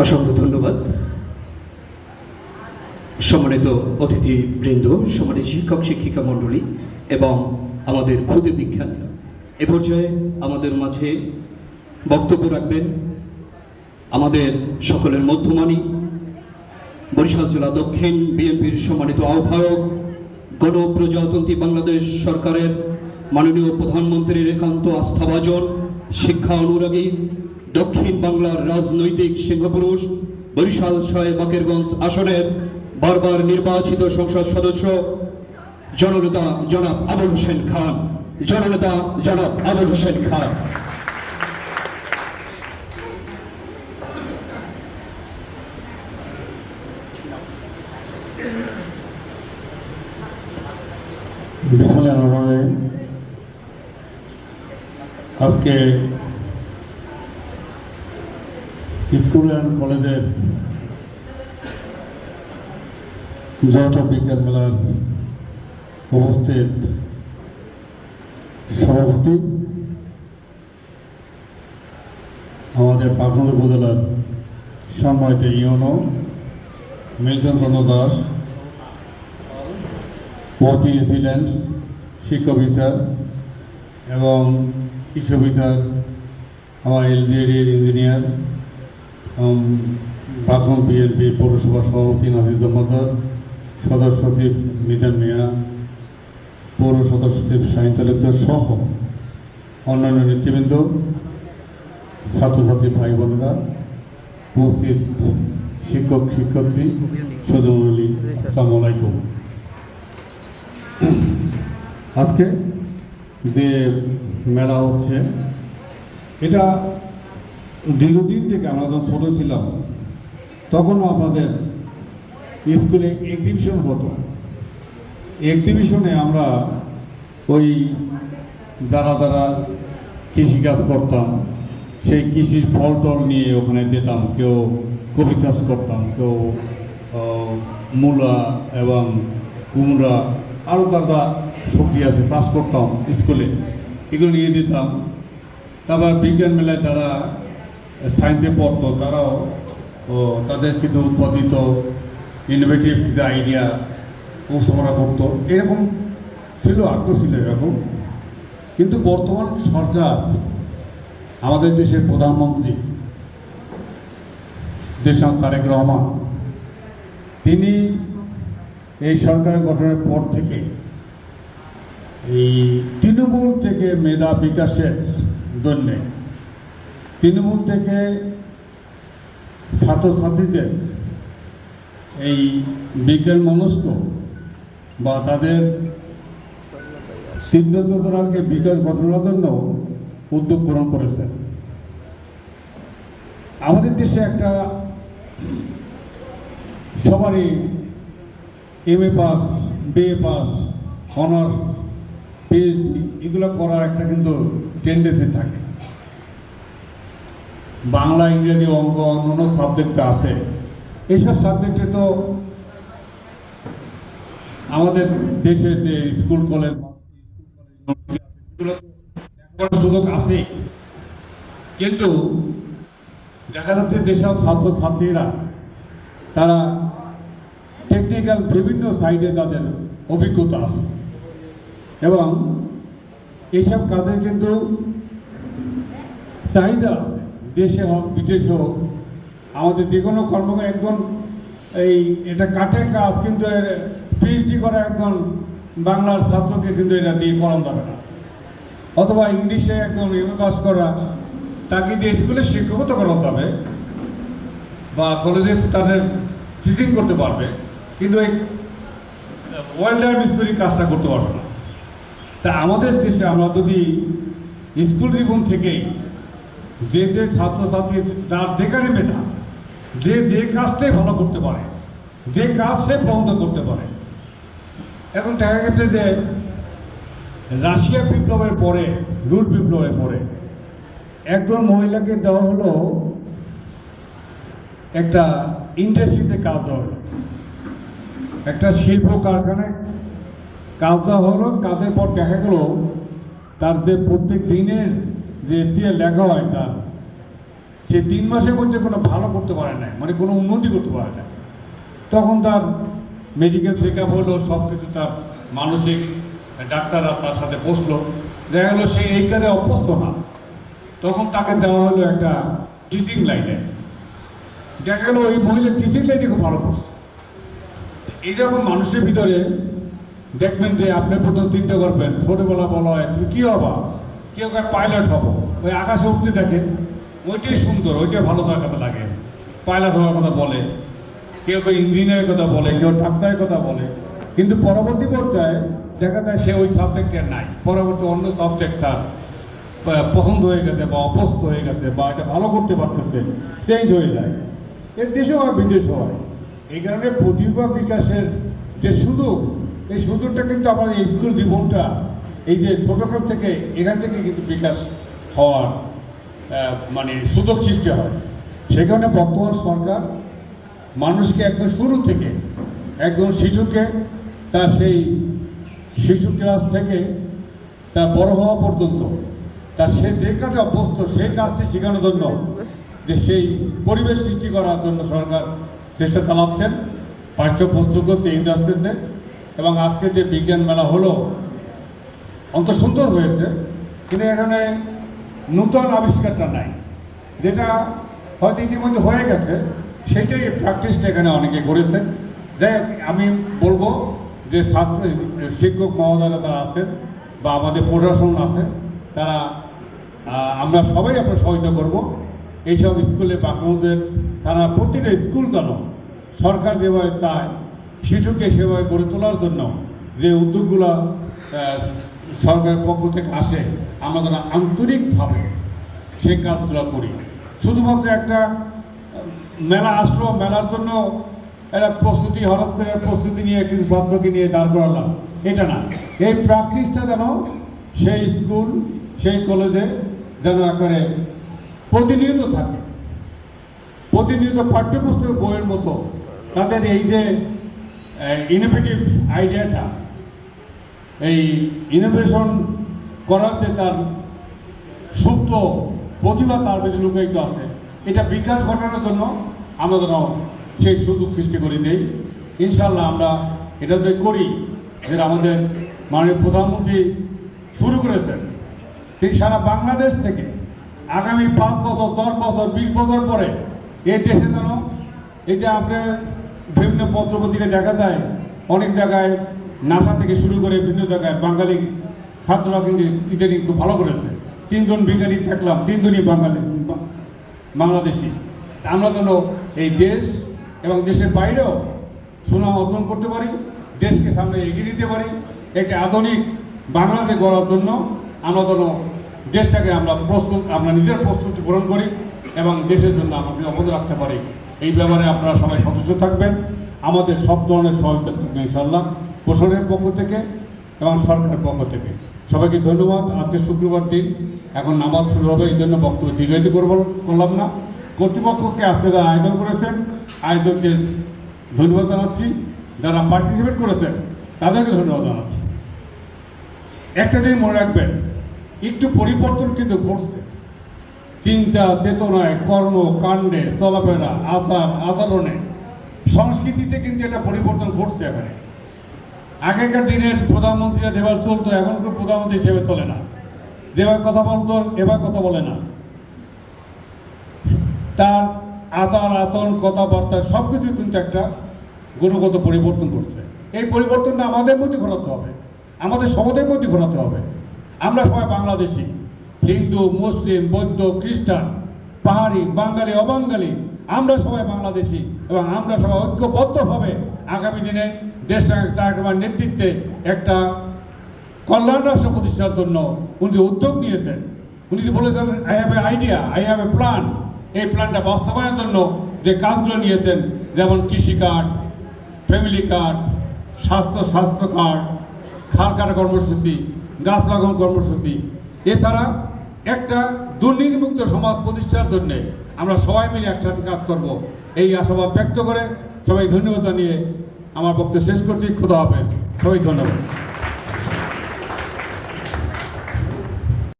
অসংখ্য ধন্যবাদ। সম্মানিত অতিথিবৃন্দ, সম্মানিত শিক্ষক শিক্ষিকা মণ্ডলী এবং আমাদের ক্ষুদে বিজ্ঞানীরা, এ পর্যায়ে আমাদের মাঝে বক্তব্য রাখবেন আমাদের সকলের মধ্যমানী বরিশাল জেলা দক্ষিণ বিএনপির সম্মানিত আহ্বায়ক, গণপ্রজাতন্ত্রী বাংলাদেশ সরকারের মাননীয় প্রধানমন্ত্রীর একান্ত আস্থাভাজন, শিক্ষা অনুরাগী, দক্ষিণ বাংলার রাজনৈতিক সিংহপুরুষ, বরিশাল ৬ বাকেরগঞ্জ আসনের বারবার নির্বাচিত সংসদ সদস্য জননেতা জনাব আবুল হোসেন খান। জননেতা জনাব আবুল হোসেন খান। আজকে স্কুল অ্যান্ড কলেজের যৌথ বিজ্ঞান মেলার উপস্থিত সভাপতি, আমাদের পাঁচন উপজেলার সম্মানিত ইউনো মিল্টন চন্দ্র দাস, প্রতি ইনসিডেন্ট শিক্ষক অফিসার এবং কৃষি অফিসার, আমার এলডিএডির ইঞ্জিনিয়ার, প্রাক্তন বিএনপি পৌরসভা সভাপতি নাজিজ জমাদার, সদস্য সচিব মিজান মিয়া, পৌর সদস্য সচিব শাহিন তালুকদার সহ অন্যান্য নেতৃবৃন্দ, ছাত্রছাত্রী ভাই বোনেরা, উপস্থিত শিক্ষক শিক্ষার্থী, সদমণ্ডলী, আসসালামু আলাইকুম। আজকে যে মেলা হচ্ছে, এটা দীর্ঘদিন থেকে আমরা যখন ছোটো ছিলাম তখনও আমাদের স্কুলে এক্সিবিশন হতো। এক্সিবিশনে আমরা ওই যারা কৃষিকাজ করতাম সেই কৃষির ফল টল নিয়ে ওখানে যেতাম। কেউ কপি চাষ করতাম, কেউ মূলা এবং কুমড়া, আরও দাদা সবজি আছে চাষ করতাম স্কুলে, এগুলো নিয়ে দিতাম। তারপর বিজ্ঞান মেলায় যারা সায়েন্সে পড়তো তারাও তাদের কিছু উৎপাদিত ইনোভেটিভ কিছু আইডিয়া উপস্থাপনা করতো, এরকম ছিল, আগ্রহ ছিল এরকম। কিন্তু বর্তমান সরকার, আমাদের দেশের প্রধানমন্ত্রী দেশনাথ তারেক রহমান, তিনি এই সরকারের গঠনের পর থেকে এই তৃণমূল থেকে মেধা বিকাশের জন্যে, তৃণমূল থেকে ছাত্রছাত্রীদের এই বিজ্ঞান মনস্ক বা তাদের চিন্তাধারাকে বিকাশ ঘটানোর জন্য উদ্যোগ গ্রহণ করেছেন। আমাদের দেশে একটা সবারই MA pass, BA pass, honours, PhD এগুলো করার একটা কিন্তু টেন্ডেন্সি থাকে। বাংলা, ইংরেজি, অঙ্ক, অন্যান্য সাবজেক্ট আছে। এইসব সাবজেক্টে তো আমাদের দেশের যে স্কুল কলেজ সুযোগ আছে, কিন্তু দেখা যাচ্ছে যেসব ছাত্রছাত্রীরা তারা টেকনিক্যাল বিভিন্ন সাইডে তাদের অভিজ্ঞতা আছে এবং এইসব কাজে কিন্তু চাহিদা আছে, দেশে হোক বিদেশে হোক। আমাদের যে কোনো একজন এটা কাঠের কাজ, কিন্তু পিএইচডি করা একজন বাংলার ছাত্রকে কিন্তু এটা দিয়ে করানো যাবে না। অথবা ইংলিশে একদম এমএ পাস করা, তাকে দিয়ে স্কুলে শিক্ষকতা করা যাবে বা কলেজে তাদের টিচিং করতে পারবে, কিন্তু এই ওয়েল্ডার মিস্ত্রি কাজটা করতে পারবে না। তা আমাদের দেশে আমরা যদি স্কুল জীবন থেকেই যে ছাত্রছাত্রী যার যেখানে মেধা, যে কাজটাই ভালো করতে পারে, যে কাজ সে পছন্দ করতে পারে। এখন দেখা গেছে যে রাশিয়া বিপ্লবের পরে, রুশ বিপ্লবের পরে একজন মহিলাকে দেওয়া হলো একটা ইন্ডাস্ট্রিতে কাজ দেওয়া হলো, একটা শিল্প কারখানায় কাজ দেওয়া হলো। কাজের পর দেখা গেল তার যে প্রত্যেক দিনের যে এসিএ লেখা হয় তার সে 3 মাসের মধ্যে কোনো ভালো করতে পারে না, মানে কোনো উন্নতি করতে পারে না। তখন তার মেডিকেল চেক আপ হলো, সব কিছু তার মানসিক ডাক্তাররা তার সাথে বসলো, দেখা গেলো সে এই কাজে অভ্যস্ত না। তখন তাকে দেওয়া হলো একটা টিচিং লাইনে, দেখা গেলো ওই মহিলা টিচিং লাইনে খুব ভালো করছে। এইরকম মানুষের ভিতরে দেখবেন যে আপনি প্রথম চিন্তা করবেন, ছোটোবেলা বলা হয় তুমি কী হবা, কেউ কেউ পাইলট হবো, ওই আকাশে উঠতে দেখে ওইটাই সুন্দর, ওইটাই ভালো থাকার কথা লাগে, পাইলট হওয়ার কথা বলে, কেউ কেউ ইঞ্জিনিয়ারের কথা বলে, কেউ ডাক্তারের কথা বলে, কিন্তু পরবর্তী পর্যায়ে দেখা যায় সে ওই সাবজেক্টে নাই, পরবর্তী অন্য সাবজেক্ট তার পছন্দ হয়ে গেছে বা অভ্যস্ত হয়ে গেছে বা এটা ভালো করতে পারতেছে, চেঞ্জ হয়ে যায়। এর দেশেও হয় বিদেশেও হয়। এই কারণে প্রতিভা বিকাশের যে সুযোগ, এই সুযোগটা কিন্তু আমাদের স্কুল জীবনটা এই যে ছোটোকাল থেকে এখান থেকে কিন্তু বিকাশ হওয়ার মানে সুযোগ সৃষ্টি হয়। সেই কারণে বর্তমান সরকার মানুষকে একদম শুরু থেকে একজন শিশুকে তার সেই শিশু ক্লাস থেকে তার বড় হওয়া পর্যন্ত তার সে যে কাজে অভ্যস্ত সেই কাজটি শেখানোর জন্য যে সেই পরিবেশ সৃষ্টি করার জন্য সরকার চেষ্টা চালাচ্ছেন। পাঠ্যপুস্তকও চেঞ্জ আসতেছে এবং আজকে যে বিজ্ঞান মেলা হলো অন্ত সুন্দর হয়েছে, কিন্তু এখানে নূতন আবিষ্কারটা নাই, যেটা হয়তো ইতিমধ্যে হয়ে গেছে সেটাই প্র্যাকটিসটা এখানে অনেকে করেছেন। যাই হোক, আমি বলবো যে ছাত্র শিক্ষক মহোদয়রা যারা আছেন বা আমাদের প্রশাসন আছে তারা আমরা সবাই আপনার সহায়তা করবো এইসব স্কুলে বাংলাদেশের তারা প্রতিটা স্কুল যেন সরকার যেভাবে চায় শিশুকে সেভাবে গড়ে তোলার জন্য যে উদ্যোগগুলো সরকারের পক্ষ থেকে আসে আমরা যেন আন্তরিকভাবে সেই কাজগুলো করি। শুধুমাত্র একটা মেলা আসলো, মেলার জন্য একটা প্রস্তুতি হঠাৎ করে প্রস্তুতি নিয়ে কিছু ছাত্রকে নিয়ে দাঁড় করালাম, এটা না। এই প্র্যাকটিসটা যেন সেই স্কুল সেই কলেজে যেন একেবারে প্রতিনিয়ত থাকে, প্রতিনিয়ত পাঠ্যপুস্তক বইয়ের মতো তাদের এই যে ইনোভেটিভ আইডিয়াটা, এই ইনোভেশন করার যে তার সুপ্ত প্রতিভা তার ভিতরে লুকায়িত আছে, এটা বিকাশ ঘটানোর জন্য আমরা যেন সেই সুযোগ সৃষ্টি করে নেই। ইনশাল্লাহ আমরা এটা যদি করি, যেটা আমাদের মাননীয় প্রধানমন্ত্রী শুরু করেছেন, ঠিক সারা বাংলাদেশ থেকে আগামী 5 বছর 10 বছর 20 বছর পরে এই দেশে যেন এই যে আপনার বিভিন্ন পত্রপত্রিকা দেখা যায়, অনেক জায়গায় নাসা থেকে শুরু করে বিভিন্ন জায়গায় বাঙালি ছাত্ররা কিন্তু ইদানিং খুব ভালো করেছে। 3 জন বিজ্ঞানী থাকলাম, 3 জনই বাংলাদেশি। আমরা যেন এই দেশ এবং দেশের বাইরেও সুনাম অর্জন করতে পারি, দেশকে সামনে এগিয়ে নিতে পারি। একটি আধুনিক বাংলাদেশ গড়ার জন্য আমরা যেন দেশটাকে আমরা নিজের প্রস্তুতি গ্রহণ করি এবং দেশের জন্য আমাদের অবদান রাখতে পারি। এই ব্যাপারে আপনারা সবাই সচেষ্ট থাকবেন, আমাদের সব ধরনের সহযোগিতা থাকবে ইনশাআল্লাহ, প্রশাসনের পক্ষ থেকে এবং সরকারের পক্ষ থেকে। সবাইকে ধন্যবাদ। আজকে শুক্রবার দিন, এখন নামাজ শুরু হবে, এই জন্য বক্তব্য দীর্ঘায়িত করলাম না। কর্তৃপক্ষকে আজকে যারা আয়োজন করেছেন আয়োজককে ধন্যবাদ জানাচ্ছি, যারা পার্টিসিপেট করেছেন তাদেরকে ধন্যবাদ জানাচ্ছি। একটা দিন মনে রাখবেন, একটু পরিবর্তন কিন্তু ঘটছে, চিন্তা চেতনায়, কর্ম কাণ্ডে, চলাফেরা, আচার আচরণে, সংস্কৃতিতে কিন্তু একটা পরিবর্তন ঘটছে। এখানে আগেকার দিনের প্রধানমন্ত্রীরা যেভাবে চলতো এখনকার প্রধানমন্ত্রী হিসেবে চলে না, যেভাবে কথা বলতো এবার কথা বলে না, তার আচার আচরণ কথাবার্তা সব কিছু কিন্তু একটা গুণগত পরিবর্তন ঘটছে। এই পরিবর্তনটা আমাদের মধ্যে ঘটাতে হবে, আমাদের সমাজের মধ্যে ঘটাতে হবে। আমরা সবাই বাংলাদেশি, হিন্দু মুসলিম বৌদ্ধ খ্রিস্টান পাহাড়ি বাঙালি অবাঙালি, আমরা সবাই বাংলাদেশি এবং আমরা সবাই ঐক্যবদ্ধভাবে আগামী দিনে দেশটাকে তার নেতৃত্বে একটা কল্যাণ রাষ্ট্র প্রতিষ্ঠার জন্য উনি উদ্যোগ নিয়েছেন। উনি যে বলেছেন I have a idea, I have a plan, এই প্ল্যানটা বাস্তবায়নের জন্য যে কাজগুলো নিয়েছেন, যেমন কৃষি কার্ড, ফ্যামিলি কার্ড, স্বাস্থ্য কার্ড, খাল কাটা কর্মসূচি, গাছ লাগানো কর্মসূচি, এছাড়া একটা দুর্নীতিমুক্ত সমাজ প্রতিষ্ঠার জন্যে আমরা সবাই মিলে একসাথে কাজ করব, এই আশাবাদ ব্যক্ত করে সবাই ধন্যবাদ জানিয়ে আমার বক্তব্য শেষ করছি। খোদা হাফেজ, সবাই ধন্যবাদ।